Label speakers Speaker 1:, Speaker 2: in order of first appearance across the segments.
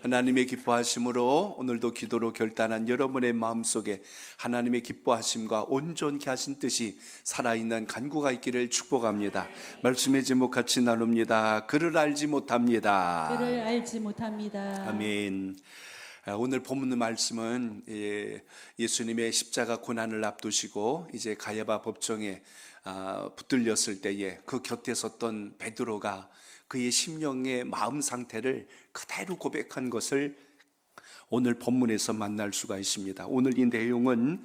Speaker 1: 하나님의 기뻐하심으로 오늘도 기도로 결단한 여러분의 마음속에 하나님의 기뻐하심과 온전케 하신 뜻이 살아있는 간구가 있기를 축복합니다. 말씀의 제목 같이 나눕니다. 그를 알지 못합니다.
Speaker 2: 그를 알지 못합니다.
Speaker 1: 아멘. 오늘 본문 말씀은 예수님의 십자가 고난을 앞두시고 이제 가야바 법정에 붙들렸을 때에 그 곁에 섰던 베드로가 그의 심령의 마음 상태를 그대로 고백한 것을 오늘 본문에서 만날 수가 있습니다. 오늘 이 내용은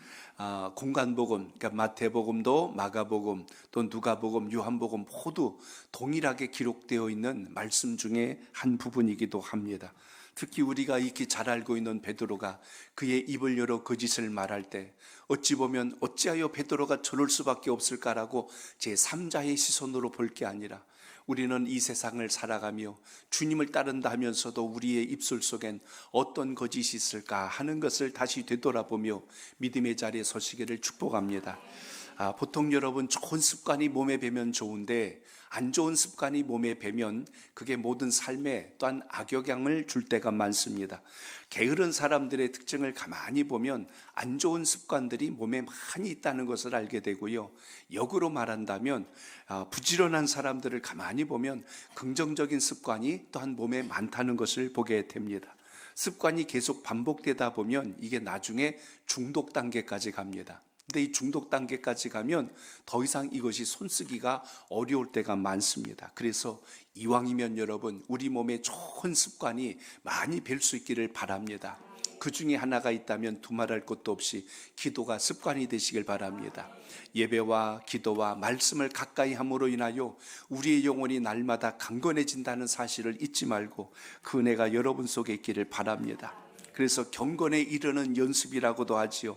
Speaker 1: 공간복음, 그러니까 마태복음도 마가복음, 또 누가복음, 요한복음 모두 동일하게 기록되어 있는 말씀 중에 한 부분이기도 합니다. 특히 우리가 익히 잘 알고 있는 베드로가 그의 입을 열어 거짓을 말할 때 어찌 보면 어찌하여 베드로가 저럴 수밖에 없을까라고 제3자의 시선으로 볼 게 아니라 우리는 이 세상을 살아가며 주님을 따른다 하면서도 우리의 입술 속엔 어떤 거짓이 있을까 하는 것을 다시 되돌아보며 믿음의 자리에 서시기를 축복합니다. 보통 여러분 좋은 습관이 몸에 배면 좋은데 안 좋은 습관이 몸에 배면 그게 모든 삶에 또한 악영향을 줄 때가 많습니다. 게으른 사람들의 특징을 가만히 보면 안 좋은 습관들이 몸에 많이 있다는 것을 알게 되고요. 역으로 말한다면 부지런한 사람들을 가만히 보면 긍정적인 습관이 또한 몸에 많다는 것을 보게 됩니다. 습관이 계속 반복되다 보면 이게 나중에 중독 단계까지 갑니다. 근데 이 중독 단계까지 가면 더 이상 이것이 손쓰기가 어려울 때가 많습니다. 그래서 이왕이면 여러분 우리 몸에 좋은 습관이 많이 뵐 수 있기를 바랍니다. 그 중에 하나가 있다면 두말할 것도 없이 기도가 습관이 되시길 바랍니다. 예배와 기도와 말씀을 가까이 함으로 인하여 우리의 영혼이 날마다 강건해진다는 사실을 잊지 말고 그 은혜가 여러분 속에 있기를 바랍니다. 그래서 경건에 이르는 연습이라고도 하지요.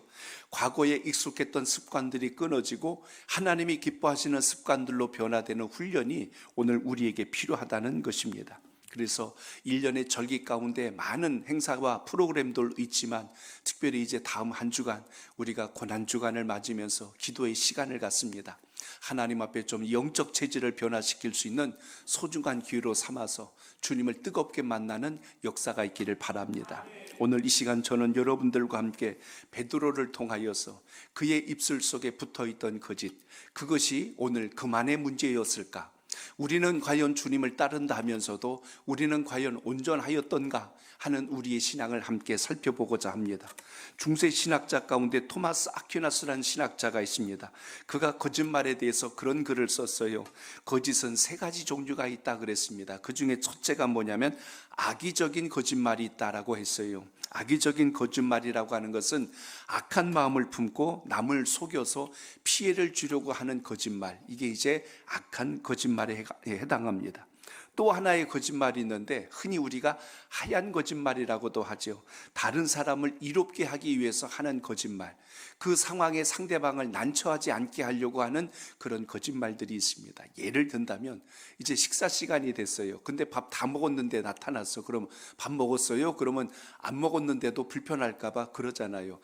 Speaker 1: 과거에 익숙했던 습관들이 끊어지고 하나님이 기뻐하시는 습관들로 변화되는 훈련이 오늘 우리에게 필요하다는 것입니다. 그래서 1년의 절기 가운데 많은 행사와 프로그램들 있지만 특별히 이제 다음 한 주간 우리가 고난주간을 맞으면서 기도의 시간을 갖습니다. 하나님 앞에 좀 영적 체질을 변화시킬 수 있는 소중한 기회로 삼아서 주님을 뜨겁게 만나는 역사가 있기를 바랍니다. 오늘 이 시간 저는 여러분들과 함께 베드로를 통하여서 그의 입술 속에 붙어있던 거짓, 그것이 오늘 그만의 문제였을까? 우리는 과연 주님을 따른다 하면서도 우리는 과연 온전하였던가 하는 우리의 신앙을 함께 살펴보고자 합니다. 중세 신학자 가운데 토마스 아퀴나스라는 신학자가 있습니다. 그가 거짓말에 대해서 그런 글을 썼어요. 거짓은 세 가지 종류가 있다 그랬습니다. 그 중에 첫째가 뭐냐면 악의적인 거짓말이 있다라고 했어요. 악의적인 거짓말이라고 하는 것은 악한 마음을 품고 남을 속여서 피해를 주려고 하는 거짓말, 이게 이제 악한 거짓말에 해당합니다. 또 하나의 거짓말이 있는데 흔히 우리가 하얀 거짓말이라고도 하죠. 다른 사람을 이롭게 하기 위해서 하는 거짓말, 그 상황에 상대방을 난처하지 않게 하려고 하는 그런 거짓말들이 있습니다. 예를 든다면 이제 식사 시간이 됐어요. 근데 밥 다 먹었는데 나타났어. 그럼 밥 먹었어요? 그러면 안 먹었는데도 불편할까 봐 그러잖아요.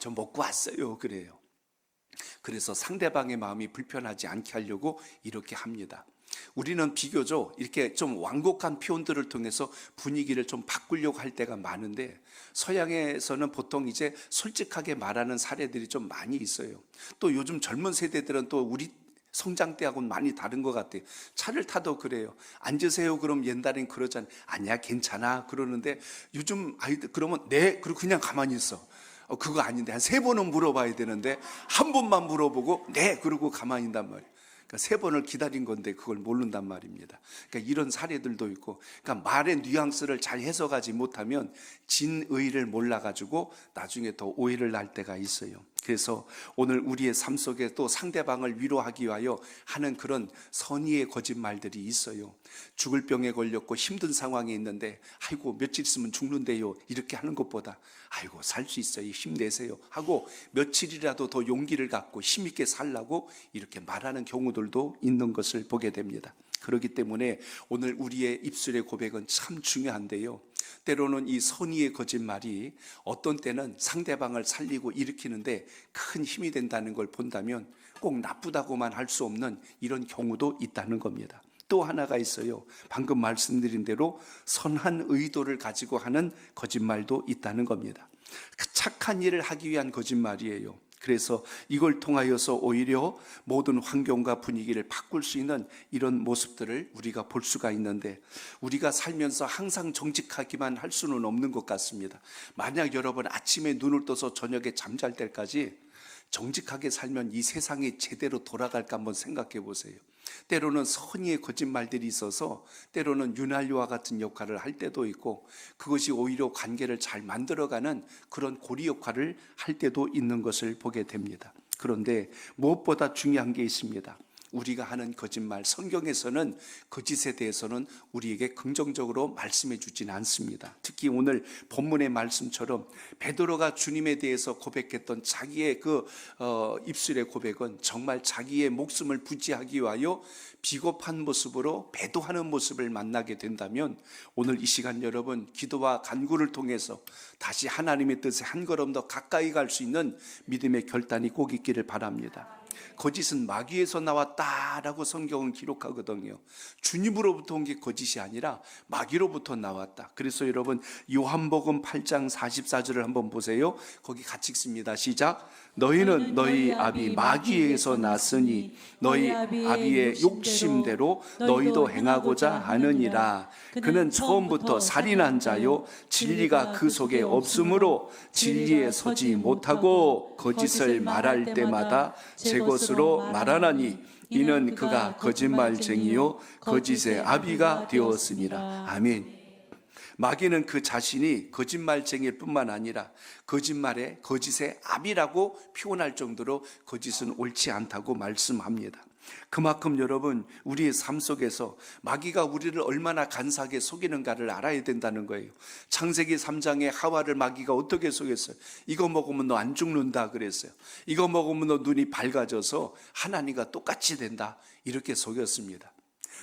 Speaker 1: 저 먹고 왔어요. 그래요. 그래서 상대방의 마음이 불편하지 않게 하려고 이렇게 합니다. 우리는 비교적 이렇게 좀 완곡한 표현들을 통해서 분위기를 좀 바꾸려고 할 때가 많은데 서양에서는 보통 이제 솔직하게 말하는 사례들이 좀 많이 있어요. 또 요즘 젊은 세대들은 또 우리 성장 때하고는 많이 다른 것 같아요. 차를 타도 그래요. 앉으세요. 그럼 옛날엔 그러잖아요. 아니야, 괜찮아. 그러는데 요즘 아이들 그러면 네, 그리고 그냥 가만히 있어. 그거 아닌데 한 3번은 물어봐야 되는데 한 번만 물어보고 네, 그러고 가만히 있단 말이에요. 그러니까 3번을 기다린 건데 그걸 모른단 말입니다. 그러니까 이런 사례들도 있고, 그러니까 말의 뉘앙스를 잘 해석하지 못하면 진의를 몰라가지고 나중에 더 오해를 날 때가 있어요. 그래서 오늘 우리의 삶 속에 또 상대방을 위로하기 위하여 하는 그런 선의의 거짓말들이 있어요. 죽을 병에 걸렸고 힘든 상황에 있는데 아이고 며칠 있으면 죽는데요 이렇게 하는 것보다 아이고 살 수 있어요 힘내세요 하고 며칠이라도 더 용기를 갖고 힘있게 살라고 이렇게 말하는 경우들도 있는 것을 보게 됩니다. 그렇기 때문에 오늘 우리의 입술의 고백은 참 중요한데요, 때로는 이 선의의 거짓말이 어떤 때는 상대방을 살리고 일으키는데 큰 힘이 된다는 걸 본다면 꼭 나쁘다고만 할 수 없는 이런 경우도 있다는 겁니다. 또 하나가 있어요. 방금 말씀드린 대로 선한 의도를 가지고 하는 거짓말도 있다는 겁니다. 그 착한 일을 하기 위한 거짓말이에요. 그래서 이걸 통하여서 오히려 모든 환경과 분위기를 바꿀 수 있는 이런 모습들을 우리가 볼 수가 있는데, 우리가 살면서 항상 정직하기만 할 수는 없는 것 같습니다. 만약 여러분 아침에 눈을 떠서 저녁에 잠잘 때까지 정직하게 살면 이 세상이 제대로 돌아갈까 한번 생각해 보세요. 때로는 선의의 거짓말들이 있어서 때로는 윤활유와 같은 역할을 할 때도 있고, 그것이 오히려 관계를 잘 만들어가는 그런 고리 역할을 할 때도 있는 것을 보게 됩니다. 그런데 무엇보다 중요한 게 있습니다. 우리가 하는 거짓말, 성경에서는 거짓에 대해서는 우리에게 긍정적으로 말씀해 주지는 않습니다. 특히 오늘 본문의 말씀처럼 베드로가 주님에 대해서 고백했던 자기의 입술의 고백은 정말 자기의 목숨을 부지하기 위하여 비겁한 모습으로 배도하는 모습을 만나게 된다면, 오늘 이 시간 여러분 기도와 간구를 통해서 다시 하나님의 뜻에 한 걸음 더 가까이 갈 수 있는 믿음의 결단이 꼭 있기를 바랍니다. 거짓은 마귀에서 나왔다라고 성경은 기록하거든요. 주님으로부터 온 게 거짓이 아니라 마귀로부터 나왔다. 그래서 여러분 요한복음 8장 44절을 한번 보세요. 거기 같이 읽습니다. 시작. 너희는 너희 아비 마귀에서 났으니 너희 아비의 욕심대로 너희도 행하고자 하느니라. 그는 처음부터 살인한 자요 진리가 그 속에 없으므로 진리에 서지 못하고 거짓을 말할 때마다 제 것으로 말하나니 이는 그가 거짓말쟁이요 거짓의 아비가 되었으니라. 아멘. 마귀는 그 자신이 거짓말쟁이일 뿐만 아니라 거짓의 아비라고 표현할 정도로 거짓은 옳지 않다고 말씀합니다. 그만큼 여러분 우리의 삶 속에서 마귀가 우리를 얼마나 간사하게 속이는가를 알아야 된다는 거예요. 창세기 3장에 하와를 마귀가 어떻게 속였어요? 이거 먹으면 너 안 죽는다 그랬어요. 이거 먹으면 너 눈이 밝아져서 하나님과 똑같이 된다, 이렇게 속였습니다.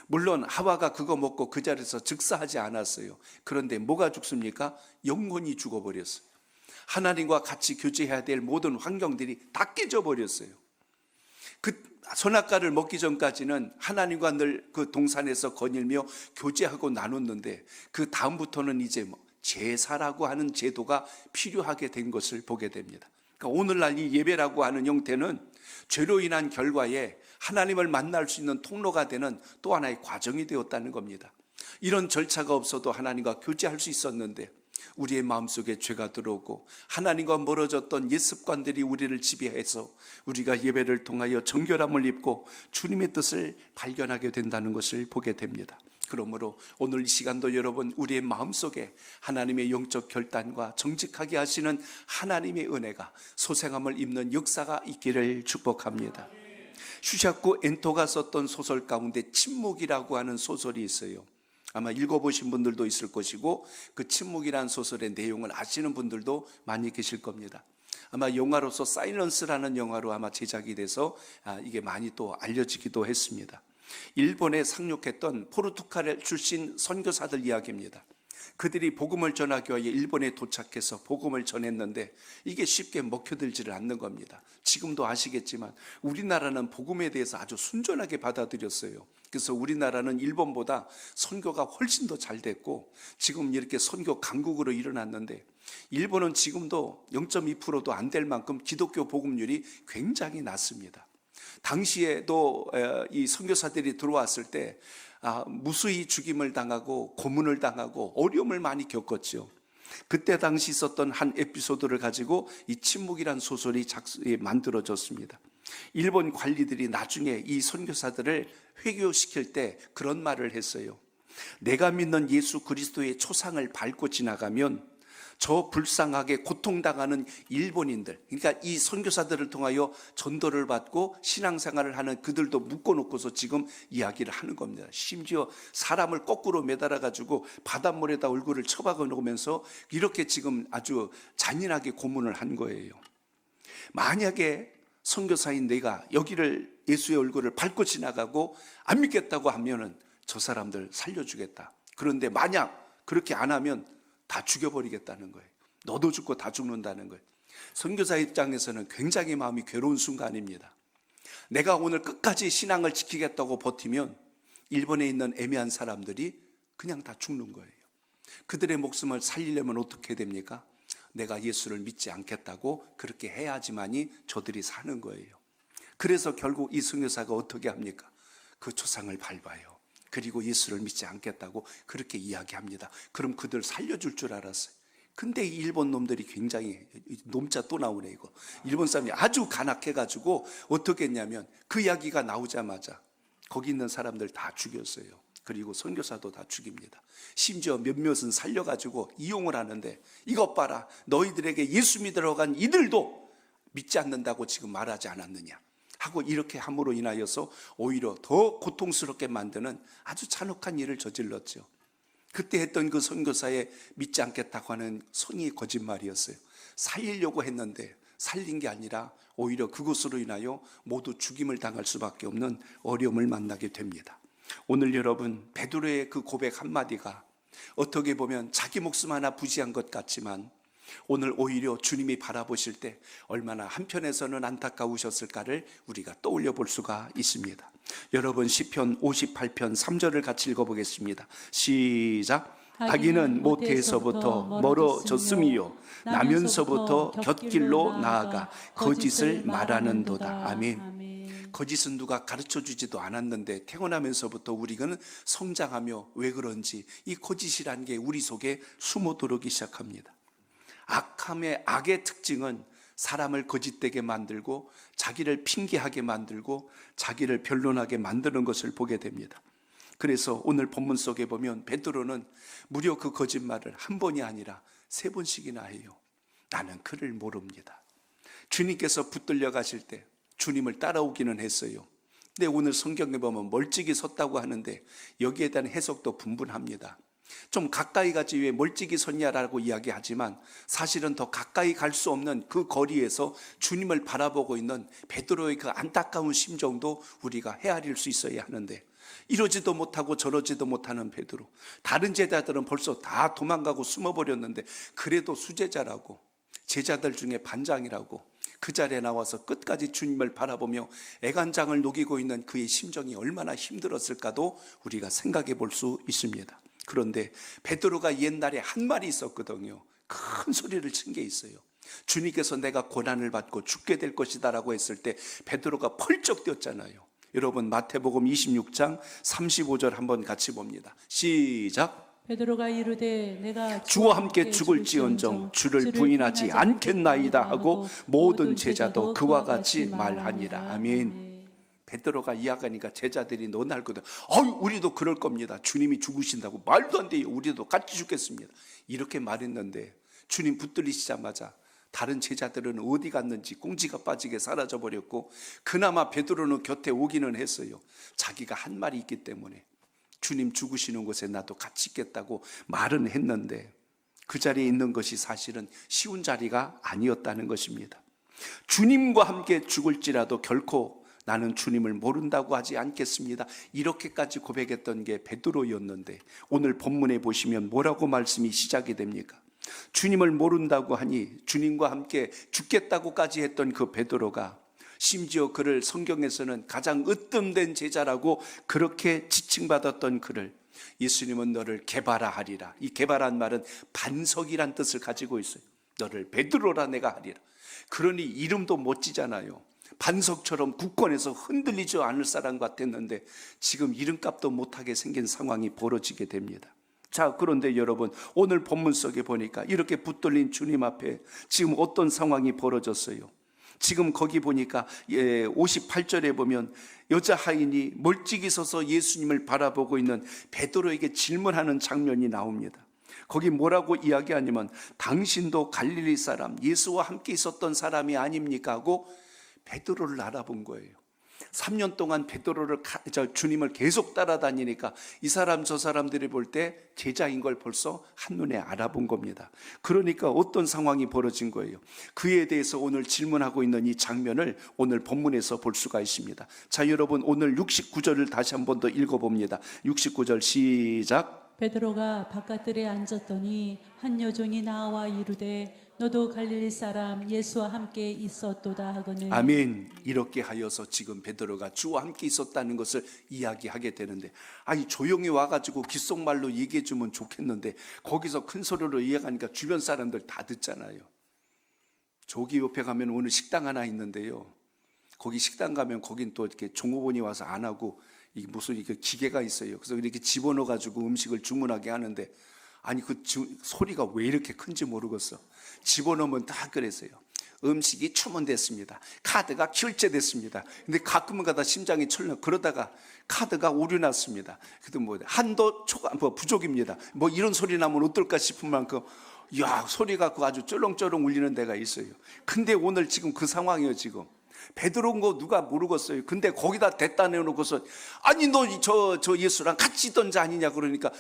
Speaker 1: 물론 하와가 그거 먹고 그 자리에서 즉사하지 않았어요. 그런데 뭐가 죽습니까? 영혼이 죽어버렸어요. 하나님과 같이 교제해야 될 모든 환경들이 다 깨져버렸어요. 그 선악과를 먹기 전까지는 하나님과 늘 그 동산에서 거닐며 교제하고 나눴는데, 그 다음부터는 이제 제사라고 하는 제도가 필요하게 된 것을 보게 됩니다. 그러니까 오늘날 이 예배라고 하는 형태는 죄로 인한 결과에 하나님을 만날 수 있는 통로가 되는 또 하나의 과정이 되었다는 겁니다. 이런 절차가 없어도 하나님과 교제할 수 있었는데, 우리의 마음속에 죄가 들어오고 하나님과 멀어졌던 옛 습관들이 우리를 지배해서 우리가 예배를 통하여 정결함을 입고 주님의 뜻을 발견하게 된다는 것을 보게 됩니다. 그러므로 오늘 이 시간도 여러분 우리의 마음속에 하나님의 영적 결단과 정직하게 하시는 하나님의 은혜가 소생함을 입는 역사가 있기를 축복합니다. 슈샤코 엔토가 썼던 소설 가운데 침묵이라고 하는 소설이 있어요. 아마 읽어보신 분들도 있을 것이고 그 침묵이라는 소설의 내용을 아시는 분들도 많이 계실 겁니다. 아마 영화로서 사일런스라는 영화로 아마 제작이 돼서 이게 많이 또 알려지기도 했습니다. 일본에 상륙했던 포르투갈 출신 선교사들 이야기입니다. 그들이 복음을 전하기 위해 일본에 도착해서 복음을 전했는데 이게 쉽게 먹혀들지를 않는 겁니다. 지금도 아시겠지만 우리나라는 복음에 대해서 아주 순전하게 받아들였어요. 그래서 우리나라는 일본보다 선교가 훨씬 더 잘 됐고 지금 이렇게 선교 강국으로 일어났는데, 일본은 지금도 0.2%도 안 될 만큼 기독교 복음률이 굉장히 낮습니다. 당시에도 이 선교사들이 들어왔을 때 무수히 죽임을 당하고 고문을 당하고 어려움을 많이 겪었죠. 그때 당시 있었던 한 에피소드를 가지고 이 침묵이란 소설이 만들어졌습니다. 일본 관리들이 나중에 이 선교사들을 회교시킬 때 그런 말을 했어요. 내가 믿는 예수 그리스도의 초상을 밟고 지나가면 저 불쌍하게 고통당하는 일본인들, 그러니까 이 선교사들을 통하여 전도를 받고 신앙생활을 하는 그들도 묶어놓고서 지금 이야기를 하는 겁니다. 심지어 사람을 거꾸로 매달아가지고 바닷물에다 얼굴을 처박아 놓으면서 이렇게 지금 아주 잔인하게 고문을 한 거예요. 만약에 선교사인 내가 여기를 예수의 얼굴을 밟고 지나가고 안 믿겠다고 하면은 저 사람들 살려주겠다. 그런데 만약 그렇게 안 하면 다 죽여버리겠다는 거예요. 너도 죽고 다 죽는다는 거예요. 선교사 입장에서는 굉장히 마음이 괴로운 순간입니다. 내가 오늘 끝까지 신앙을 지키겠다고 버티면 일본에 있는 애매한 사람들이 그냥 다 죽는 거예요. 그들의 목숨을 살리려면 어떻게 됩니까? 내가 예수를 믿지 않겠다고 그렇게 해야지만이 저들이 사는 거예요. 그래서 결국 이 선교사가 어떻게 합니까? 그 초상을 밟아요. 그리고 예수를 믿지 않겠다고 그렇게 이야기합니다. 그럼 그들 살려줄 줄 알았어요. 근데 이 일본 놈들이 굉장히, 놈자 또 나오네 이거. 일본 사람이 아주 간악해가지고 어떻게 했냐면 그 이야기가 나오자마자 거기 있는 사람들 다 죽였어요. 그리고 선교사도 다 죽입니다. 심지어 몇몇은 살려가지고 이용을 하는데, 이것 봐라, 너희들에게 예수 믿으러 간 이들도 믿지 않는다고 지금 말하지 않았느냐 하고 이렇게 함으로 인하여서 오히려 더 고통스럽게 만드는 아주 잔혹한 일을 저질렀죠. 그때 했던 그 선교사의 믿지 않겠다고 하는 선의의 거짓말이었어요. 살리려고 했는데 살린 게 아니라 오히려 그것으로 인하여 모두 죽임을 당할 수밖에 없는 어려움을 만나게 됩니다. 오늘 여러분, 베드로의 그 고백 한마디가 어떻게 보면 자기 목숨 하나 부지한 것 같지만 오늘 오히려 주님이 바라보실 때 얼마나 한편에서는 안타까우셨을까를 우리가 떠올려 볼 수가 있습니다. 여러분, 시편 58편 3절을 같이 읽어보겠습니다. 시작. 악인은 모태에서부터 멀어졌음이요 나면서부터 곁길로 나아가 거짓을 말하는도다. 아멘. 거짓은 누가 가르쳐주지도 않았는데 태어나면서부터 우리는 성장하며 왜 그런지 이 거짓이라는 게 우리 속에 숨어 들어오기 시작합니다. 악의 특징은 사람을 거짓되게 만들고 자기를 핑계하게 만들고 자기를 변론하게 만드는 것을 보게 됩니다. 그래서 오늘 본문 속에 보면 베드로는 무려 그 거짓말을 한 번이 아니라 3번씩이나 해요. 나는 그를 모릅니다. 주님께서 붙들려 가실 때 주님을 따라오기는 했어요. 근데 오늘 성경에 보면 멀찍이 섰다고 하는데 여기에 대한 해석도 분분합니다. 좀 가까이 가지 왜 멀찍이 섰냐라고 이야기하지만 사실은 더 가까이 갈 수 없는 그 거리에서 주님을 바라보고 있는 베드로의 그 안타까운 심정도 우리가 헤아릴 수 있어야 하는데, 이러지도 못하고 저러지도 못하는 베드로, 다른 제자들은 벌써 다 도망가고 숨어버렸는데 그래도 수제자라고, 제자들 중에 반장이라고 그 자리에 나와서 끝까지 주님을 바라보며 애간장을 녹이고 있는 그의 심정이 얼마나 힘들었을까도 우리가 생각해 볼 수 있습니다. 그런데 베드로가 옛날에 한 말이 있었거든요. 큰 소리를 친 게 있어요. 주님께서 내가 고난을 받고 죽게 될 것이다 라고 했을 때 베드로가 펄쩍 뛰었잖아요. 여러분, 마태복음 26장 35절 한번 같이 봅니다. 시작.
Speaker 2: 베드로가 이르되 내가
Speaker 1: 주와 함께 죽을지언정 주를 부인하지 않겠나이다 하고 모든 제자도 그와 같이 말하니라. 아멘. 베드로가 이야기하니까 제자들이 논할거든. 우리도 그럴 겁니다. 주님이 죽으신다고 말도 안 돼요. 우리도 같이 죽겠습니다. 이렇게 말했는데 주님 붙들리시자마자 다른 제자들은 어디 갔는지 꽁지가 빠지게 사라져버렸고, 그나마 베드로는 곁에 오기는 했어요. 자기가 한 말이 있기 때문에 주님 죽으시는 곳에 나도 같이 있겠다고 말은 했는데 그 자리에 있는 것이 사실은 쉬운 자리가 아니었다는 것입니다. 주님과 함께 죽을지라도 결코 나는 주님을 모른다고 하지 않겠습니다. 이렇게까지 고백했던 게 베드로였는데 오늘 본문에 보시면 뭐라고 말씀이 시작이 됩니까? 주님을 모른다고 하니 주님과 함께 죽겠다고까지 했던 그 베드로가 심지어 그를 성경에서는 가장 으뜸된 제자라고 그렇게 지칭받았던 그를 예수님은 너를 게바라하리라. 이 게바란 말은 반석이란 뜻을 가지고 있어요. 너를 베드로라 내가 하리라. 그러니 이름도 멋지잖아요. 반석처럼 굳건해서 흔들리지 않을 사람 같았는데 지금 이름값도 못하게 생긴 상황이 벌어지게 됩니다. 자, 그런데 여러분, 오늘 본문 속에 보니까 이렇게 붙들린 주님 앞에 지금 어떤 상황이 벌어졌어요? 지금 거기 보니까 58절에 보면 여자 하인이 멀찍이 서서 예수님을 바라보고 있는 베드로에게 질문하는 장면이 나옵니다. 거기 뭐라고 이야기하냐면 당신도 갈릴리 사람 예수와 함께 있었던 사람이 아닙니까? 하고 베드로를 알아본 거예요. 3년 동안 베드로를 주님을 계속 따라다니니까 이 사람 저 사람들이 볼 때 제자인 걸 벌써 한눈에 알아본 겁니다. 그러니까 어떤 상황이 벌어진 거예요? 그에 대해서 오늘 질문하고 있는 이 장면을 오늘 본문에서 볼 수가 있습니다. 자, 여러분, 오늘 69절을 다시 한 번 더 읽어봅니다. 69절 시작.
Speaker 2: 베드로가 바깥들에 앉았더니 한 여종이 나와 이르되 너도 갈릴리 사람 예수와 함께 있었도다 하거늘.
Speaker 1: 아멘. 이렇게 하여서 지금 베드로가 주와 함께 있었다는 것을 이야기하게 되는데, 아니 조용히 와가지고 귓속말로 얘기해 주면 좋겠는데 거기서 큰 소리로 이야기하니까 주변 사람들 다 듣잖아요. 저기 옆에 가면 오늘 식당 하나 있는데요, 거기 식당 가면 거긴 또 이렇게 종업원이 와서 안 하고 이게 무슨 이게 기계가 있어요. 그래서 이렇게 집어넣어 가지고 음식을 주문하게 하는데, 아니 그 소리가 왜 이렇게 큰지 모르겠어. 집어넣으면 다 그랬어요. 음식이 주문됐습니다. 카드가 결제됐습니다. 근데 가끔은 가다 심장이 철렁. 그러다가 카드가 오류 났습니다. 그래도 뭐 한도 초과 뭐 부족입니다. 뭐 이런 소리 나면 어떨까 싶은 만큼 야 소리가 그 아주 쩌렁쩌렁 울리는 데가 있어요. 근데 오늘 지금 그 상황이에요. 지금 베드로인 거 누가 모르겠어요. 근데 거기다 대다 내놓고서 아니 너 저 예수랑 같이 있던 자 아니냐 그러니까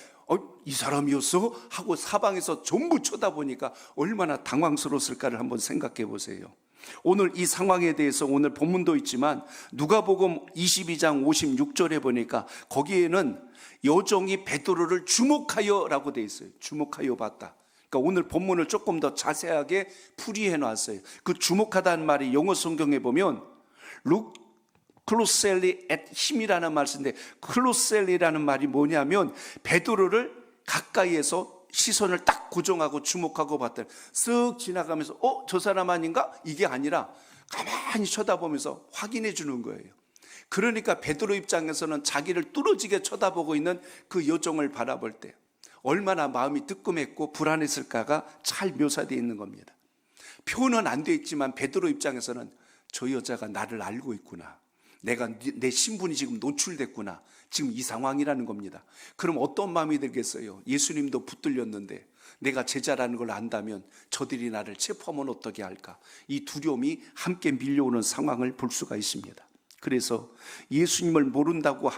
Speaker 1: 이 사람이었어? 하고 사방에서 전부 쳐다보니까 얼마나 당황스러웠을까를 한번 생각해 보세요. 오늘 이 상황에 대해서 오늘 본문도 있지만 누가복음 22장 56절에 보니까 거기에는 여종이 베드로를 주목하여라고 돼 있어요. 주목하여 봤다. 그러니까 오늘 본문을 조금 더 자세하게 풀이해 놨어요. 그 주목하다는 말이 영어 성경에 보면 look closely at him이라는 말을 쓰는데, closely라는 말이 뭐냐면 베드로를 가까이에서 시선을 딱 고정하고 주목하고 봤다. 쓱 지나가면서 저 사람 아닌가? 이게 아니라 가만히 쳐다보면서 확인해 주는 거예요. 그러니까 베드로 입장에서는 자기를 뚫어지게 쳐다보고 있는 그 여종을 바라볼 때 얼마나 마음이 뜨끔했고 불안했을까가 잘 묘사되어 있는 겁니다. 표현은 안 되어 있지만 베드로 입장에서는 저 여자가 나를 알고 있구나, 내 신분이 지금 노출됐구나, 지금 이 상황이라는 겁니다. 그럼 어떤 마음이 들겠어요? 예수님도 붙들렸는데 내가 제자라는 걸 안다면 저들이 나를 체포하면 어떻게 할까? 이 두려움이 함께 밀려오는 상황을 볼 수가 있습니다. 그래서 예수님을 모른다고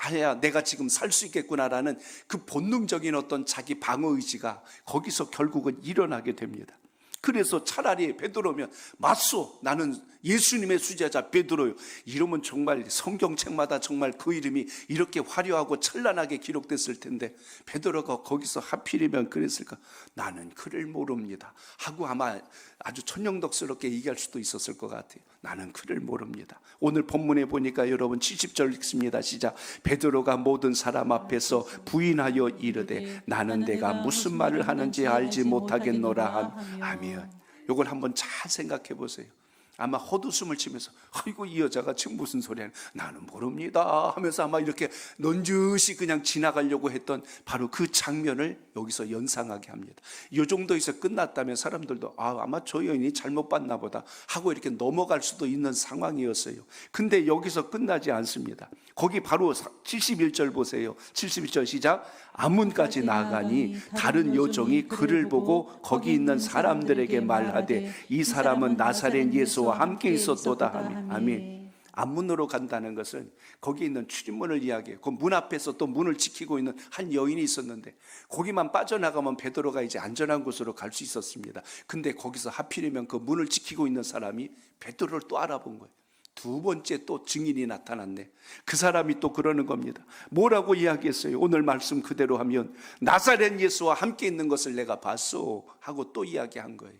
Speaker 1: 해야 내가 지금 살 수 있겠구나라는 그 본능적인 어떤 자기 방어 의지가 거기서 결국은 일어나게 됩니다. 그래서 차라리 베드로면 맞소, 나는 예수님의 수제자 베드로요, 이러면 정말 성경책마다 정말 그 이름이 이렇게 화려하고 찬란하게 기록됐을 텐데 베드로가 거기서 하필이면 그랬을까? 나는 그를 모릅니다 하고 아마 아주 천연덕스럽게 얘기할 수도 있었을 것 같아요. 나는 그를 모릅니다. 오늘 본문에 보니까 여러분 70절 읽습니다. 시작. 베드로가 모든 사람 앞에서 부인하여 이르되 나는 내가 무슨 말을 하는지 알지 못하겠노라 하며. 이걸 한번 잘 생각해 보세요. 아마 헛웃음을 치면서 아이고 이 여자가 지금 무슨 소리 하냐, 나는 모릅니다 하면서 아마 이렇게 넌지시 그냥 지나가려고 했던 바로 그 장면을 여기서 연상하게 합니다. 이 정도에서 끝났다면 사람들도 아마 저 여인이 잘못 봤나 보다 하고 이렇게 넘어갈 수도 있는 상황이었어요. 근데 여기서 끝나지 않습니다. 거기 바로 71절 보세요. 71절 시작. 암문까지 나아가니 다른 여종이 그를 보고 거기 있는 사람들에게 말하되 이 사람은 나사렛 예수와 함께 있었도다 하며. 아멘. 앞문으로 간다는 것은 거기 있는 출입문을 이야기해요. 그 문 앞에서 또 문을 지키고 있는 한 여인이 있었는데 거기만 빠져나가면 베드로가 이제 안전한 곳으로 갈 수 있었습니다. 근데 거기서 하필이면 그 문을 지키고 있는 사람이 베드로를 또 알아본 거예요. 두 번째 또 증인이 나타났네. 그 사람이 또 그러는 겁니다. 뭐라고 이야기했어요? 오늘 말씀 그대로 하면 나사렛 예수와 함께 있는 것을 내가 봤소 하고 또 이야기한 거예요.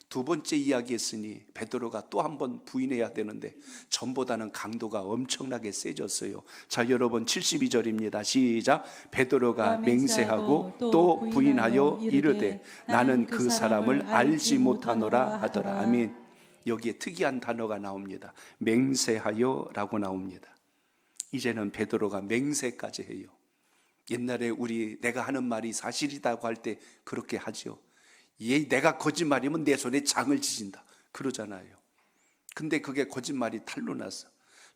Speaker 1: 두 번째 이야기했으니 베드로가 또 한 번 부인해야 되는데 전보다는 강도가 엄청나게 세졌어요. 자, 여러분 72절입니다. 시작. 베드로가 맹세하고 또 부인하여 이르되 나는 그 사람을 알지 못하노라 하더라. 아멘. 여기에 특이한 단어가 나옵니다. 맹세하여라고 나옵니다. 이제는 베드로가 맹세까지 해요. 옛날에 내가 하는 말이 사실이라고 할 때 그렇게 하죠. 내가 거짓말이면 내 손에 장을 지진다 그러잖아요. 근데 그게 거짓말이 탄로 났어.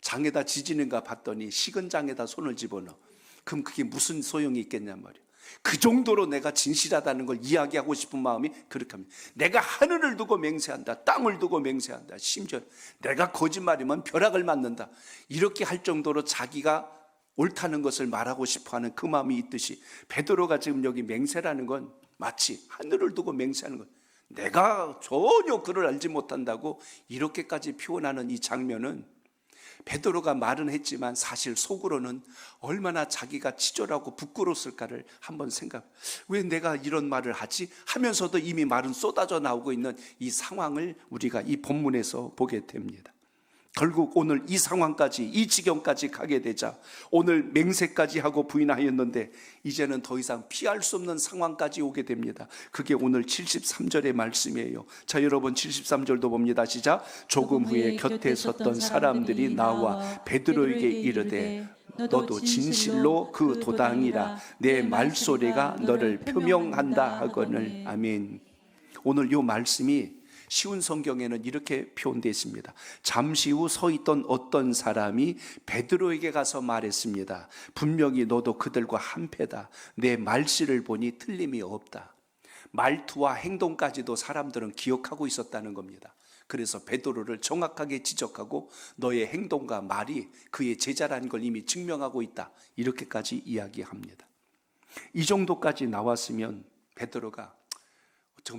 Speaker 1: 장에다 지지는가 봤더니 식은 장에다 손을 집어넣어. 그럼 그게 무슨 소용이 있겠냔 말이에요. 그 정도로 내가 진실하다는 걸 이야기하고 싶은 마음이 그렇게 합니다. 내가 하늘을 두고 맹세한다, 땅을 두고 맹세한다, 심지어 내가 거짓말이면 벼락을 맞는다, 이렇게 할 정도로 자기가 옳다는 것을 말하고 싶어하는 그 마음이 있듯이 베드로가 지금 여기 맹세라는 건 마치 하늘을 두고 맹세하는 것, 내가 전혀 그를 알지 못한다고 이렇게까지 표현하는 이 장면은 베드로가 말은 했지만 사실 속으로는 얼마나 자기가 치졸하고 부끄러웠을까를 한번 생각. 왜 내가 이런 말을 하지? 하면서도 이미 말은 쏟아져 나오고 있는 이 상황을 우리가 이 본문에서 보게 됩니다. 결국 오늘 이 상황까지, 이 지경까지 가게 되자 오늘 맹세까지 하고 부인하였는데 이제는 더 이상 피할 수 없는 상황까지 오게 됩니다. 그게 오늘 73절의 말씀이에요. 자, 여러분 73절도 봅니다. 시작. 조금 후에 곁에 섰던 사람들이 나와 베드로에게 이르되 너도 진실로 그 도당이라 내 말소리가 너를 표명한다 하거늘. 아멘. 오늘 이 말씀이 쉬운 성경에는 이렇게 표현되어 있습니다. 잠시 후 서 있던 어떤 사람이 베드로에게 가서 말했습니다. 분명히 너도 그들과 한패다. 내 말씨를 보니 틀림이 없다. 말투와 행동까지도 사람들은 기억하고 있었다는 겁니다. 그래서 베드로를 정확하게 지적하고 너의 행동과 말이 그의 제자라는 걸 이미 증명하고 있다. 이렇게까지 이야기합니다. 이 정도까지 나왔으면 베드로가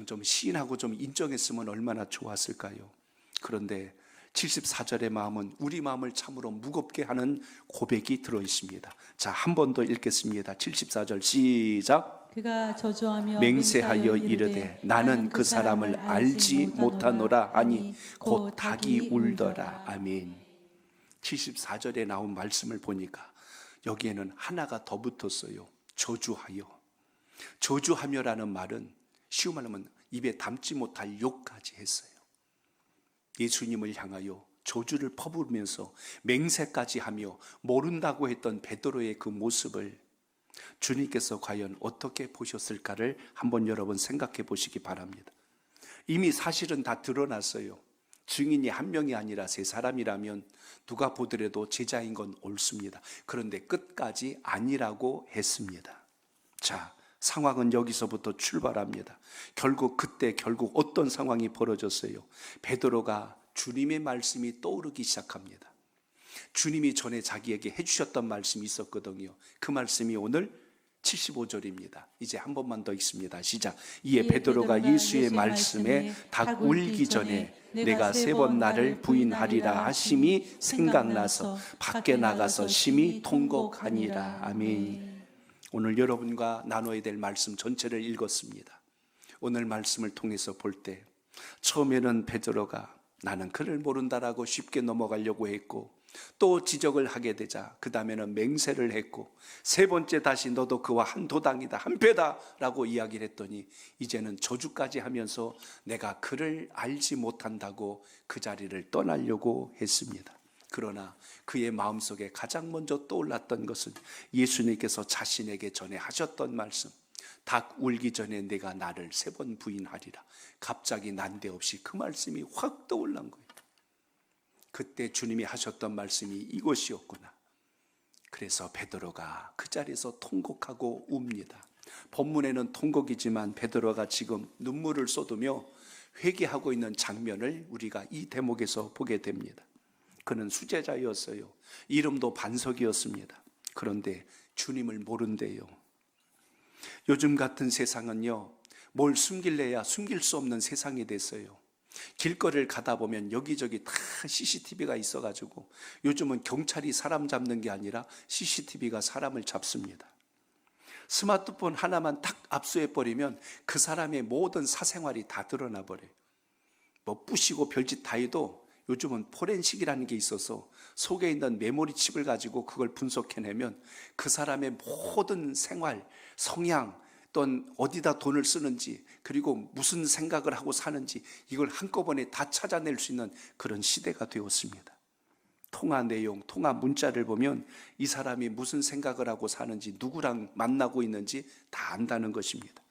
Speaker 1: 좀 시인하고 좀 인정했으면 얼마나 좋았을까요? 그런데 74절의 마음은 우리 마음을 참으로 무겁게 하는 고백이 들어있습니다. 자, 한 번 더 읽겠습니다. 74절 시작.
Speaker 2: 그가 저주하며
Speaker 1: 맹세하여 이르되 나는 그 사람을 알지 못하노라 하니 곧 닭이 울더라. 아멘. 74절에 나온 말씀을 보니까 여기에는 하나가 더 붙었어요. 저주하여. 저주하며라는 말은 쉬운 말로 하면 입에 담지 못할 욕까지 했어요. 예수님을 향하여 저주를 퍼부으면서 맹세까지 하며 모른다고 했던 베드로의 그 모습을 주님께서 과연 어떻게 보셨을까를 한번 여러분 생각해 보시기 바랍니다. 이미 사실은 다 드러났어요. 증인이 한 명이 아니라 세 사람이라면 누가 보더라도 제자인 건 옳습니다. 그런데 끝까지 아니라고 했습니다. 자, 상황은 여기서부터 출발합니다. 결국 어떤 상황이 벌어졌어요? 베드로가 주님의 말씀이 떠오르기 시작합니다. 주님이 전에 자기에게 해주셨던 말씀이 있었거든요. 그 말씀이 오늘 75절입니다. 이제 한 번만 더 읽습니다. 시작. 이에 베드로가 예수의 말씀에 닭 울기 전에 내가 3번 나를 부인하리라 하심이 생각나서 밖에 나가서 심히 통곡하니라. 아멘. 오늘 여러분과 나눠야 될 말씀 전체를 읽었습니다. 오늘 말씀을 통해서 볼 때 처음에는 베드로가 나는 그를 모른다라고 쉽게 넘어가려고 했고 또 지적을 하게 되자 그 다음에는 맹세를 했고 세 번째 다시 너도 그와 한 도당이다 한패다 라고 이야기를 했더니 이제는 저주까지 하면서 내가 그를 알지 못한다고 그 자리를 떠나려고 했습니다. 그러나 그의 마음속에 가장 먼저 떠올랐던 것은 예수님께서 자신에게 전에 하셨던 말씀, 닭 울기 전에 내가 나를 3번 부인하리라. 갑자기 난데없이 그 말씀이 확 떠올란 거예요. 그때 주님이 하셨던 말씀이 이것이었구나. 그래서 베드로가 그 자리에서 통곡하고 웁니다. 본문에는 통곡이지만 베드로가 지금 눈물을 쏟으며 회개하고 있는 장면을 우리가 이 대목에서 보게 됩니다. 그는 수제자였어요. 이름도 반석이었습니다. 그런데 주님을 모른대요. 요즘 같은 세상은요, 뭘 숨길래야 숨길 수 없는 세상이 됐어요. 길거리를 가다 보면 여기저기 다 CCTV가 있어가지고 요즘은 경찰이 사람 잡는 게 아니라 CCTV가 사람을 잡습니다. 스마트폰 하나만 탁 압수해버리면 그 사람의 모든 사생활이 다 드러나 버려요. 뭐 부시고 별짓 다 해도 요즘은 포렌식이라는 게 있어서 속에 있는 메모리 칩을 가지고 그걸 분석해내면 그 사람의 모든 생활, 성향, 또는 어디다 돈을 쓰는지 그리고 무슨 생각을 하고 사는지 이걸 한꺼번에 다 찾아낼 수 있는 그런 시대가 되었습니다. 통화 내용, 통화 문자를 보면 이 사람이 무슨 생각을 하고 사는지 누구랑 만나고 있는지 다 안다는 것입니다.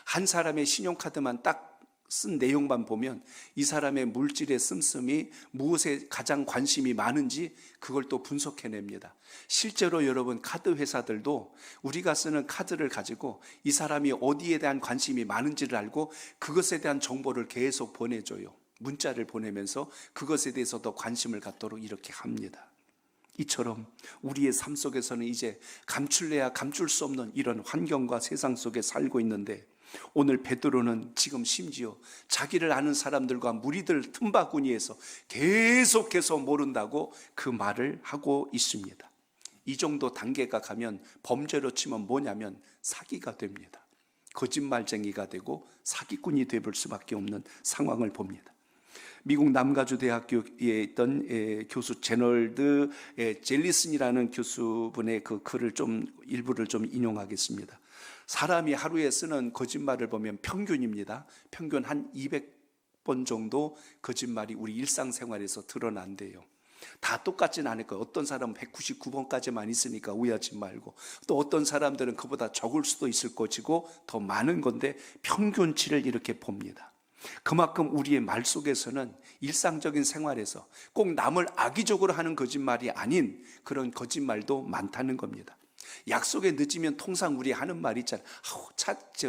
Speaker 1: 한 사람의 신용카드만 딱 쓴 내용만 보면 이 사람의 물질의 씀씀이 무엇에 가장 관심이 많은지 그걸 또 분석해냅니다. 실제로 여러분 카드 회사들도 우리가 쓰는 카드를 가지고 이 사람이 어디에 대한 관심이 많은지를 알고 그것에 대한 정보를 계속 보내줘요. 문자를 보내면서 그것에 대해서 더 관심을 갖도록 이렇게 합니다. 이처럼 우리의 삶 속에서는 이제 감출래야 감출 수 없는 이런 환경과 세상 속에 살고 있는데 오늘 베드로는 지금 심지어 자기를 아는 사람들과 무리들 틈바구니에서 계속해서 모른다고 그 말을 하고 있습니다. 이 정도 단계가 가면 범죄로 치면 뭐냐면 사기가 됩니다. 거짓말쟁이가 되고 사기꾼이 되볼 수밖에 없는 상황을 봅니다. 미국 남가주 대학교에 있던 교수 제널드 젤리슨이라는 교수분의 그 글을 일부를 좀 인용하겠습니다. 사람이 하루에 쓰는 거짓말을 보면 평균입니다. 평균 한 200번 정도 거짓말이 우리 일상생활에서 드러난대요. 다 똑같진 않을 거예요. 어떤 사람은 199번까지만 있으니까 오해하지 말고, 또 어떤 사람들은 그보다 적을 수도 있을 것이고 더 많은 건데 평균치를 이렇게 봅니다. 그만큼 우리의 말 속에서는 일상적인 생활에서 꼭 남을 악의적으로 하는 거짓말이 아닌 그런 거짓말도 많다는 겁니다. 약속에 늦으면 통상 우리 하는 말이 있잖아요.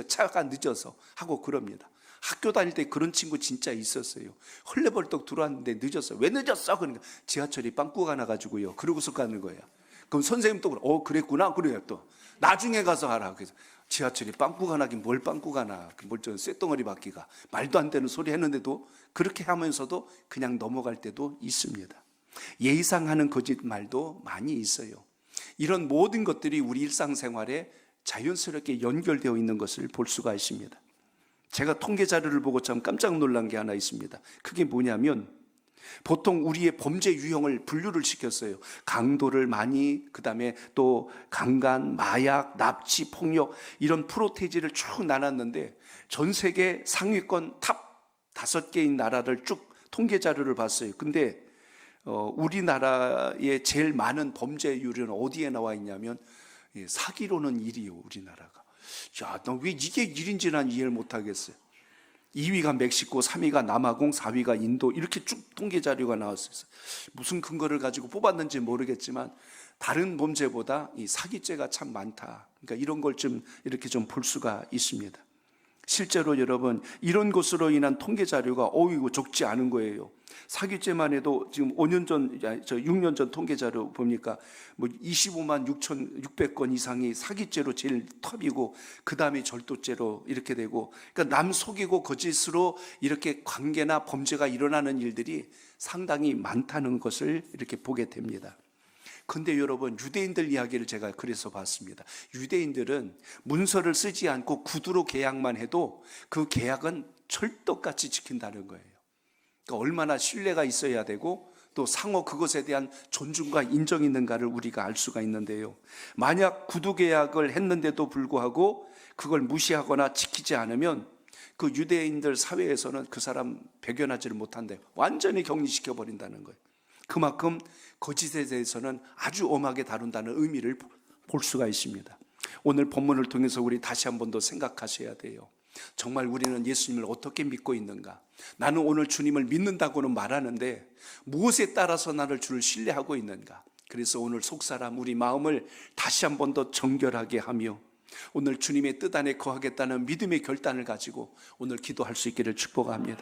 Speaker 1: 차가 늦어서 하고 그럽니다. 학교 다닐 때 그런 친구 진짜 있었어요. 헐레벌떡 들어왔는데 늦었어. 왜 늦었어? 그러니까 지하철이 빵꾸가 나가지고요. 그러고서 가는 거예요. 그럼 선생님 또 그랬구나. 그래요. 또 나중에 가서 하라. 그래서 지하철이 빵꾸가 나긴 뭘 빵꾸가 나. 뭘 좀 쇳덩어리 바퀴가. 말도 안 되는 소리 했는데도 그렇게 하면서도 그냥 넘어갈 때도 있습니다. 예의상하는 거짓말도 많이 있어요. 이런 모든 것들이 우리 일상생활에 자연스럽게 연결되어 있는 것을 볼 수가 있습니다. 제가 통계 자료를 보고 참 깜짝 놀란 게 하나 있습니다. 그게 뭐냐면 보통 우리의 범죄 유형을 분류를 시켰어요. 강도를 많이, 그다음에 또 강간, 마약, 납치, 폭력 이런 프로테이지를 쭉 나눴는데 전 세계 상위권 탑 5개인 나라를 쭉 통계 자료를 봤어요. 근데 우리나라의 제일 많은 범죄율은 어디에 나와 있냐면 사기로는 1위요. 우리나라가. 야, 나 왜 이게 1인지 난 이해를 못하겠어요. 2위가 멕시코, 3위가 남아공, 4위가 인도 이렇게 쭉 통계 자료가 나왔어요. 무슨 근거를 가지고 뽑았는지 모르겠지만 다른 범죄보다 이 사기죄가 참 많다. 그러니까 이런 걸 좀 이렇게 좀 볼 수가 있습니다. 실제로 여러분 이런 것으로 인한 통계 자료가 이거 적지 않은 거예요. 사기죄만 해도 지금 6년 전 통계 자료 보니까 25만 6,600건 이상이 사기죄로 제일 탑이고 그 다음에 절도죄로 이렇게 되고, 그러니까 남 속이고 거짓으로 이렇게 관계나 범죄가 일어나는 일들이 상당히 많다는 것을 이렇게 보게 됩니다. 근데 여러분 유대인들 이야기를 제가 그래서 봤습니다. 유대인들은 문서를 쓰지 않고 구두로 계약만 해도 그 계약은 철떡같이 지킨다는 거예요. 그러니까 얼마나 신뢰가 있어야 되고 또 상호 그것에 대한 존중과 인정이 있는가를 우리가 알 수가 있는데요. 만약 구두 계약을 했는데도 불구하고 그걸 무시하거나 지키지 않으면 그 유대인들 사회에서는 그 사람 배견하지를 못한대요. 완전히 격리시켜 버린다는 거예요. 그만큼 거짓에 대해서는 아주 엄하게 다룬다는 의미를 볼 수가 있습니다. 오늘 본문을 통해서 우리 다시 한 번 더 생각하셔야 돼요. 정말 우리는 예수님을 어떻게 믿고 있는가? 나는 오늘 주님을 믿는다고는 말하는데 무엇에 따라서 나를 주를 신뢰하고 있는가? 그래서 오늘 속사람 우리 마음을 다시 한 번 더 정결하게 하며 오늘 주님의 뜻 안에 거하겠다는 믿음의 결단을 가지고 오늘 기도할 수 있기를 축복합니다.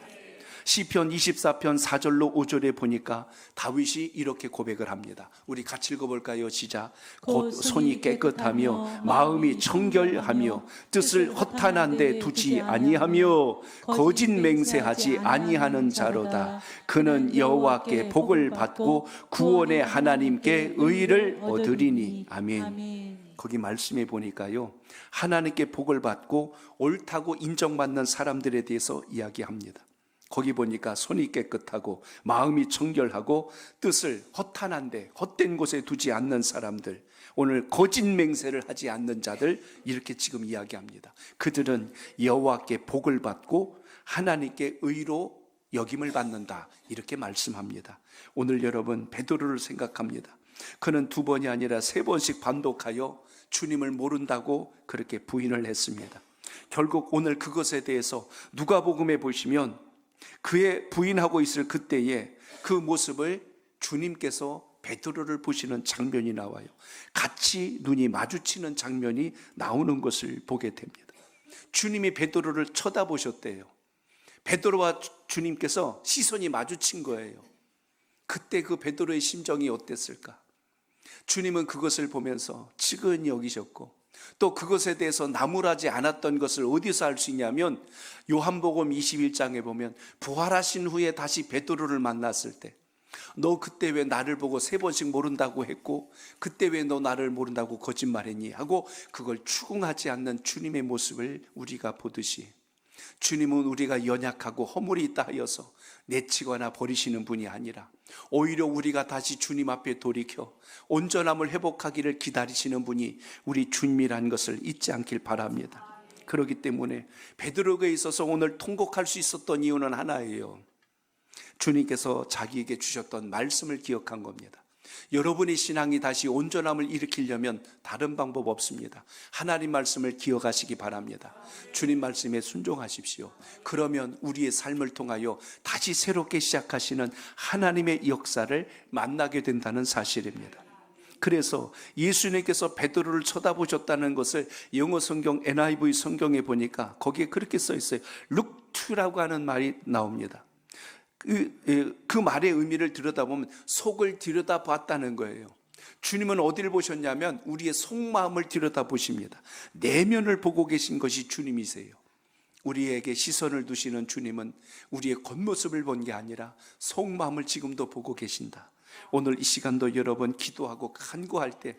Speaker 1: 시편 24편 4절로 5절에 보니까 다윗이 이렇게 고백을 합니다. 우리 같이 읽어볼까요? 시작. 곧 손이 깨끗하며 마음이 청결하며 뜻을 허탄한 데 두지 아니하며 거짓 맹세하지 아니하는 자로다. 그는 여호와께 복을 받고 구원의 하나님께 의를 얻으리니. 아멘. 거기 말씀해 보니까요, 하나님께 복을 받고 옳다고 인정받는 사람들에 대해서 이야기합니다. 거기 보니까 손이 깨끗하고 마음이 청결하고 뜻을 허탄한데 헛된 곳에 두지 않는 사람들, 오늘 거짓 맹세를 하지 않는 자들, 이렇게 지금 이야기합니다. 그들은 여호와께 복을 받고 하나님께 의로 여김을 받는다, 이렇게 말씀합니다. 오늘 여러분 베드로를 생각합니다. 그는 2번이 아니라 3번씩 반복하여 주님을 모른다고 그렇게 부인을 했습니다. 결국 오늘 그것에 대해서 누가복음에 보시면 그의 부인하고 있을 그때에 그 모습을 주님께서 베드로를 보시는 장면이 나와요. 같이 눈이 마주치는 장면이 나오는 것을 보게 됩니다. 주님이 베드로를 쳐다보셨대요. 베드로와 주님께서 시선이 마주친 거예요. 그때 그 베드로의 심정이 어땠을까? 주님은 그것을 보면서 측은히 여기셨고 또 그것에 대해서 나무라지 않았던 것을 어디서 알 수 있냐면 요한복음 21장에 보면 부활하신 후에 다시 베드로를 만났을 때 너 그때 왜 나를 보고 3번씩 모른다고 했고 그때 왜 너 나를 모른다고 거짓말했니 하고 그걸 추궁하지 않는 주님의 모습을 우리가 보듯이 주님은 우리가 연약하고 허물이 있다 하여서 내치거나 버리시는 분이 아니라 오히려 우리가 다시 주님 앞에 돌이켜 온전함을 회복하기를 기다리시는 분이 우리 주님이라는 것을 잊지 않길 바랍니다. 그렇기 때문에 베드로에게 있어서 오늘 통곡할 수 있었던 이유는 하나예요. 주님께서 자기에게 주셨던 말씀을 기억한 겁니다. 여러분의 신앙이 다시 온전함을 일으키려면 다른 방법 없습니다. 하나님 말씀을 기억하시기 바랍니다. 주님 말씀에 순종하십시오. 그러면 우리의 삶을 통하여 다시 새롭게 시작하시는 하나님의 역사를 만나게 된다는 사실입니다. 그래서 예수님께서 베드로를 쳐다보셨다는 것을 영어 성경 NIV 성경에 보니까 거기에 그렇게 써 있어요. Look to라고 하는 말이 나옵니다. 그 말의 의미를 들여다보면 속을 들여다봤다는 거예요. 주님은 어디를 보셨냐면 우리의 속마음을 들여다보십니다. 내면을 보고 계신 것이 주님이세요. 우리에게 시선을 두시는 주님은 우리의 겉모습을 본 게 아니라 속마음을 지금도 보고 계신다. 오늘 이 시간도 여러분 기도하고 간구할 때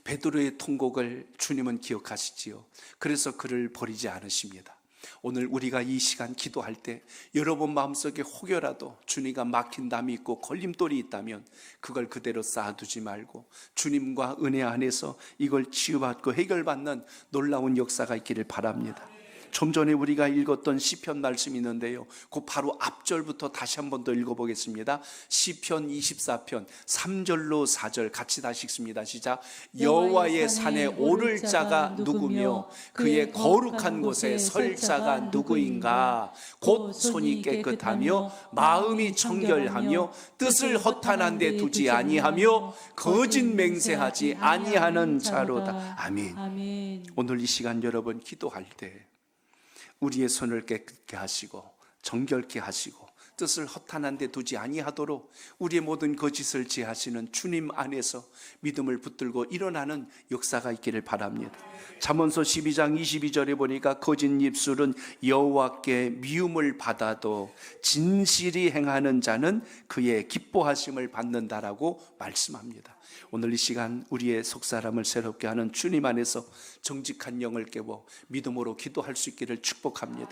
Speaker 1: 베드로의 통곡을 주님은 기억하시지요. 그래서 그를 버리지 않으십니다. 오늘 우리가 이 시간 기도할 때 여러분 마음속에 혹여라도 주님과 막힌 담이 있고 걸림돌이 있다면 그걸 그대로 쌓아두지 말고 주님과 은혜 안에서 이걸 치유받고 해결받는 놀라운 역사가 있기를 바랍니다. 좀 전에 우리가 읽었던 시편 말씀이 있는데요, 그 바로 앞절부터 다시 한 번 더 읽어보겠습니다. 시편 24편 3절로 4절 같이 다시 읽습니다. 시작. 여호와의 산에 오를 자가 누구며 그의 거룩한 곳에 설 자가 누구인가. 곧 손이 깨끗하며 마음이 청결하며 뜻을 허탄한 데 두지 아니하며 거짓 맹세하지 아니하는 자로다. 아멘. 오늘 이 시간 여러분 기도할 때 우리의 손을 깨끗게 하시고 정결케 하시고 뜻을 허탄한 데 두지 아니하도록 우리의 모든 거짓을 제하시는 주님 안에서 믿음을 붙들고 일어나는 역사가 있기를 바랍니다. 잠언서 12장 22절에 보니까 거짓 입술은 여호와께 미움을 받아도 진실이 행하는 자는 그의 기뻐하심을 받는다라고 말씀합니다. 오늘 이 시간 우리의 속사람을 새롭게 하는 주님 안에서 정직한 영을 깨워 믿음으로 기도할 수 있기를 축복합니다.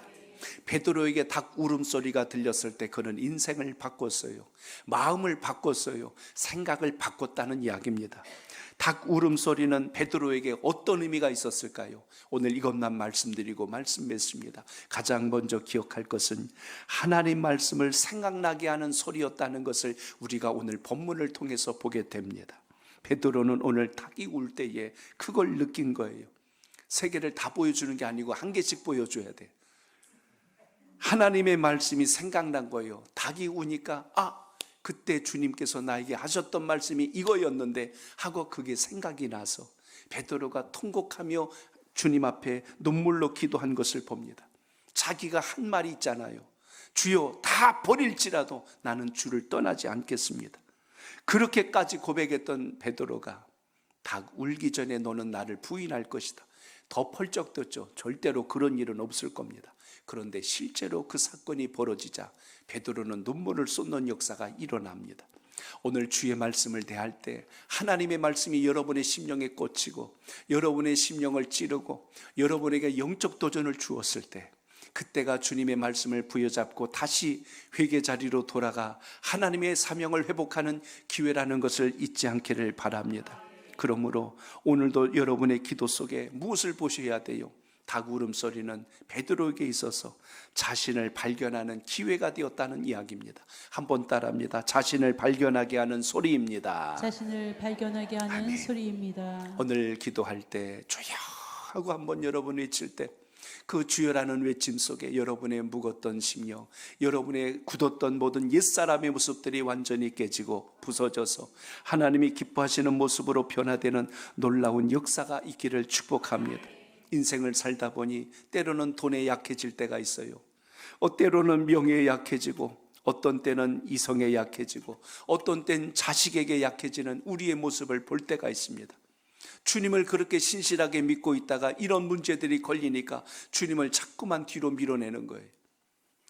Speaker 1: 베드로에게 닭 울음소리가 들렸을 때 그는 인생을 바꿨어요. 마음을 바꿨어요. 생각을 바꿨다는 이야기입니다. 닭 울음소리는 베드로에게 어떤 의미가 있었을까요? 오늘 이것만 말씀드리고 말씀 맺습니다. 가장 먼저 기억할 것은 하나님 말씀을 생각나게 하는 소리였다는 것을 우리가 오늘 본문을 통해서 보게 됩니다. 베드로는 오늘 닭이 울 때에 그걸 느낀 거예요. 세 개를 다 보여주는 게 아니고 한 개씩 보여줘야 돼. 하나님의 말씀이 생각난 거예요. 닭이 우니까 그때 주님께서 나에게 하셨던 말씀이 이거였는데 하고 그게 생각이 나서 베드로가 통곡하며 주님 앞에 눈물로 기도한 것을 봅니다. 자기가 한 말이 있잖아요. 주여 다 버릴지라도 나는 주를 떠나지 않겠습니다. 그렇게까지 고백했던 베드로가 닭 울기 전에 너는 나를 부인할 것이다. 더 펄쩍 떴죠. 절대로 그런 일은 없을 겁니다. 그런데 실제로 그 사건이 벌어지자 베드로는 눈물을 쏟는 역사가 일어납니다. 오늘 주의 말씀을 대할 때 하나님의 말씀이 여러분의 심령에 꽂히고 여러분의 심령을 찌르고 여러분에게 영적 도전을 주었을 때 그때가 주님의 말씀을 부여잡고 다시 회개 자리로 돌아가 하나님의 사명을 회복하는 기회라는 것을 잊지 않기를 바랍니다. 그러므로 오늘도 여러분의 기도 속에 무엇을 보셔야 돼요? 닭 울음소리는 베드로에게 있어서 자신을 발견하는 기회가 되었다는 이야기입니다. 한번 따라합니다. 자신을 발견하게 하는 소리입니다.
Speaker 2: 자신을 발견하게 하는
Speaker 1: 아멘.
Speaker 2: 소리입니다.
Speaker 1: 오늘 기도할 때 주여 하고 한번 여러분 외칠 때 그 주여라는 외침 속에 여러분의 묵었던 심령, 여러분의 굳었던 모든 옛사람의 모습들이 완전히 깨지고 부서져서 하나님이 기뻐하시는 모습으로 변화되는 놀라운 역사가 있기를 축복합니다. 인생을 살다 보니 때로는 돈에 약해질 때가 있어요. 때로는 명예에 약해지고 어떤 때는 이성에 약해지고 어떤 때는 자식에게 약해지는 우리의 모습을 볼 때가 있습니다. 주님을 그렇게 신실하게 믿고 있다가 이런 문제들이 걸리니까 주님을 자꾸만 뒤로 밀어내는 거예요.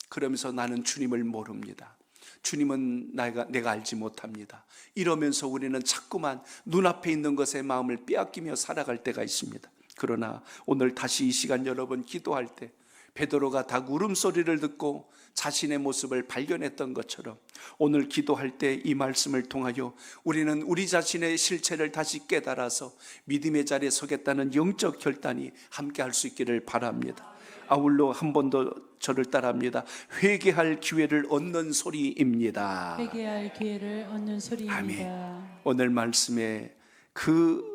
Speaker 1: 그러면서 나는 주님을 모릅니다. 주님은 내가 알지 못합니다. 이러면서 우리는 자꾸만 눈앞에 있는 것에 마음을 빼앗기며 살아갈 때가 있습니다. 그러나 오늘 다시 이 시간 여러분 기도할 때 베드로가 닭 울음소리를 듣고 자신의 모습을 발견했던 것처럼 오늘 기도할 때 이 말씀을 통하여 우리는 우리 자신의 실체를 다시 깨달아서 믿음의 자리에 서겠다는 영적 결단이 함께 할 수 있기를 바랍니다. 아울러 한 번 더 저를 따라합니다. 회개할 기회를 얻는 소리입니다.
Speaker 2: 회개할 기회를 얻는 소리입니다.
Speaker 1: 아멘. 오늘 말씀에 그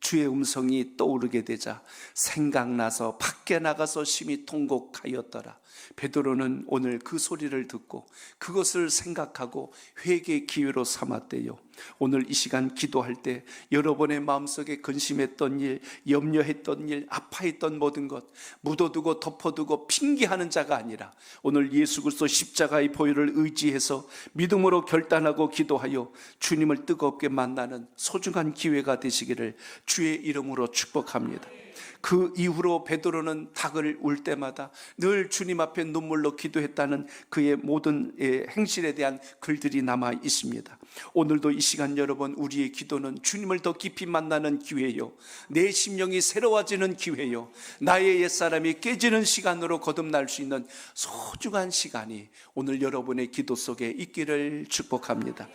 Speaker 1: 주의 음성이 떠오르게 되자 생각나서 밖에 나가서 심히 통곡하였더라. 베드로는 오늘 그 소리를 듣고 그것을 생각하고 회개의 기회로 삼았대요. 오늘 이 시간 기도할 때 여러분의 마음속에 근심했던 일, 염려했던 일, 아파했던 모든 것 묻어두고 덮어두고 핑계하는 자가 아니라 오늘 예수 그리스도 십자가의 보혈을 의지해서 믿음으로 결단하고 기도하여 주님을 뜨겁게 만나는 소중한 기회가 되시기를 주의 이름으로 축복합니다. 그 이후로 베드로는 닭을 울 때마다 늘 주님 앞에 눈물로 기도했다는 그의 모든 행실에 대한 글들이 남아 있습니다. 오늘도 이 시간 여러분, 우리의 기도는 주님을 더 깊이 만나는 기회요, 내 심령이 새로워지는 기회요, 나의 옛사람이 깨지는 시간으로 거듭날 수 있는 소중한 시간이 오늘 여러분의 기도 속에 있기를 축복합니다.